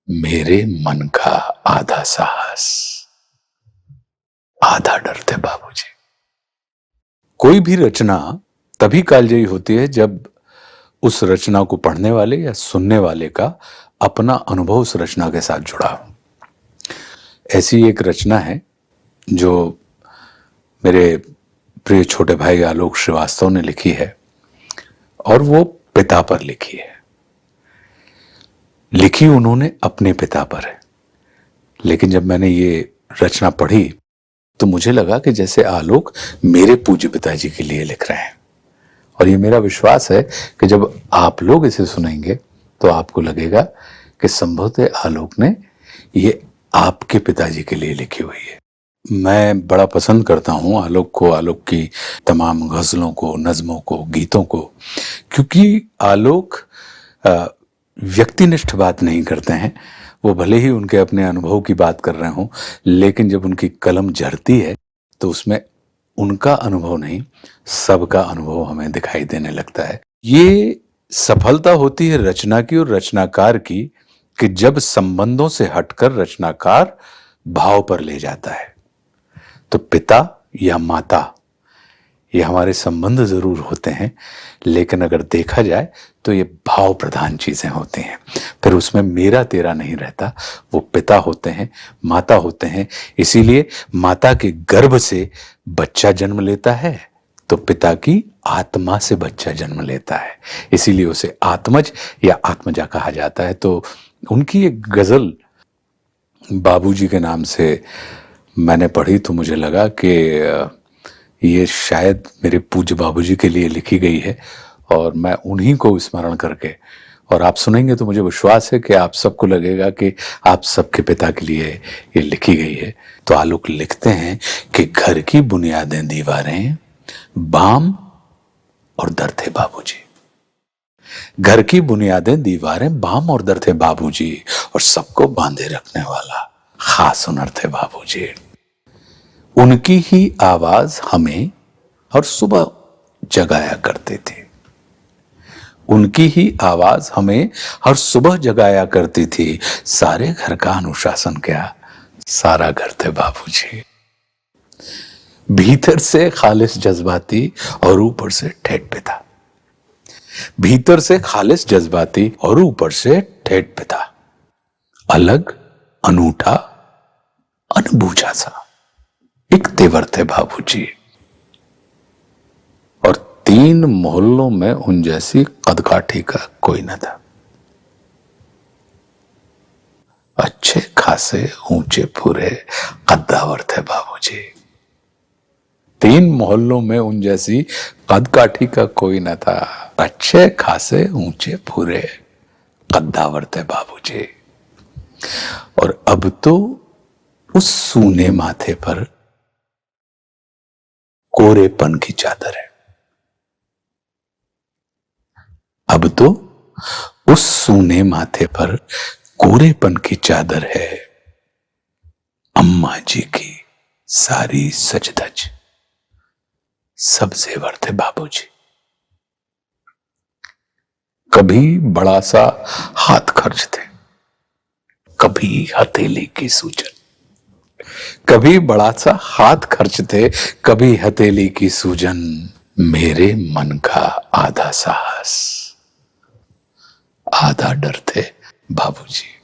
मेरे मन का आधा साहस, आधा डर थे बाबूजी। कोई भी रचना तभी कालजयी होती है जब उस रचना को पढ़ने वाले या सुनने वाले का अपना अनुभव उस रचना के साथ जुड़ा हो। ऐसी एक रचना है जो मेरे प्रिय छोटे भाई आलोक श्रीवास्तव ने लिखी है और वो पिता पर लिखी है। लिखी उन्होंने अपने पिता पर है, लेकिन जब मैंने ये रचना पढ़ी तो मुझे लगा कि जैसे आलोक मेरे पूज्य पिताजी के लिए लिख रहे हैं। और ये मेरा विश्वास है कि जब आप लोग इसे सुनेंगे तो आपको लगेगा कि संभवतः आलोक ने ये आपके पिताजी के लिए लिखी हुई है। मैं बड़ा पसंद करता हूं आलोक को, आलोक की तमाम गजलों को, नज्मों को, गीतों को, क्योंकि आलोक व्यक्तिनिष्ठ बात नहीं करते हैं। वो भले ही उनके अपने अनुभव की बात कर रहे हों, लेकिन जब उनकी कलम झरती है तो उसमें उनका अनुभव नहीं, सबका अनुभव हमें दिखाई देने लगता है। ये सफलता होती है रचना की और रचनाकार की कि जब संबंधों से हटकर रचनाकार भाव पर ले जाता है। तो पिता या माता ये हमारे संबंध जरूर होते हैं, लेकिन अगर देखा जाए तो ये भाव प्रधान चीजें होती हैं। फिर उसमें मेरा तेरा नहीं रहता, वो पिता होते हैं, माता होते हैं। इसीलिए माता के गर्भ से बच्चा जन्म लेता है तो पिता की आत्मा से बच्चा जन्म लेता है, इसीलिए उसे आत्मज या आत्मजा कहा जाता है। तो उनकी एक गजल बाबूजी के नाम से मैंने पढ़ी तो मुझे लगा कि ये शायद मेरे पूज्य बाबूजी के लिए लिखी गई है और मैं उन्हीं को स्मरण करके, और आप सुनेंगे तो मुझे विश्वास है कि आप सबको लगेगा कि आप सबके पिता के लिए ये लिखी गई है। तो आलोक लिखते हैं कि घर की बुनियादें दीवारें बाम और दर थे बाबूजी। घर की बुनियादें दीवारें बाम और दर थे बाबूजी, और सबको बांधे रखने वाला खास हुनर थे बाबूजी। उनकी ही आवाज हमें हर सुबह जगाया करते थे। उनकी ही आवाज हमें हर सुबह जगाया करती थी। सारे घर का अनुशासन क्या, सारा घर थे बाबूजी। भीतर से खालिस जज्बाती और ऊपर से ठेठ पिता। भीतर से खालिस जज्बाती और ऊपर से ठेठ पिता। अलग, अनूठा, अनबूझा सा एक तेवर थे बाबूजी। और 3 मोहल्लों में उन जैसी कदकाठी का कोई न था। अच्छे खासे ऊंचे पूरे कद्दावर थे बाबूजी। 3 मोहल्लों में उन जैसी कदकाठी का कोई न था। अच्छे खासे ऊंचे पूरे कद्दावर थे बाबूजी। और अब तो उस सूने माथे पर कोरेपन की चादर है। अब तो उस सूने माथे पर कोरेपन की चादर है। अम्मा जी की सारी सजधज सब जेवर थे बाबूजी। कभी बड़ा सा हाथ खर्च थे, कभी हथेली की सूजन। कभी बड़ा सा हाथ खर्च थे, कभी हथेली की सूजन। मेरे मन का आधा साहस, आधा डर थे बाबूजी।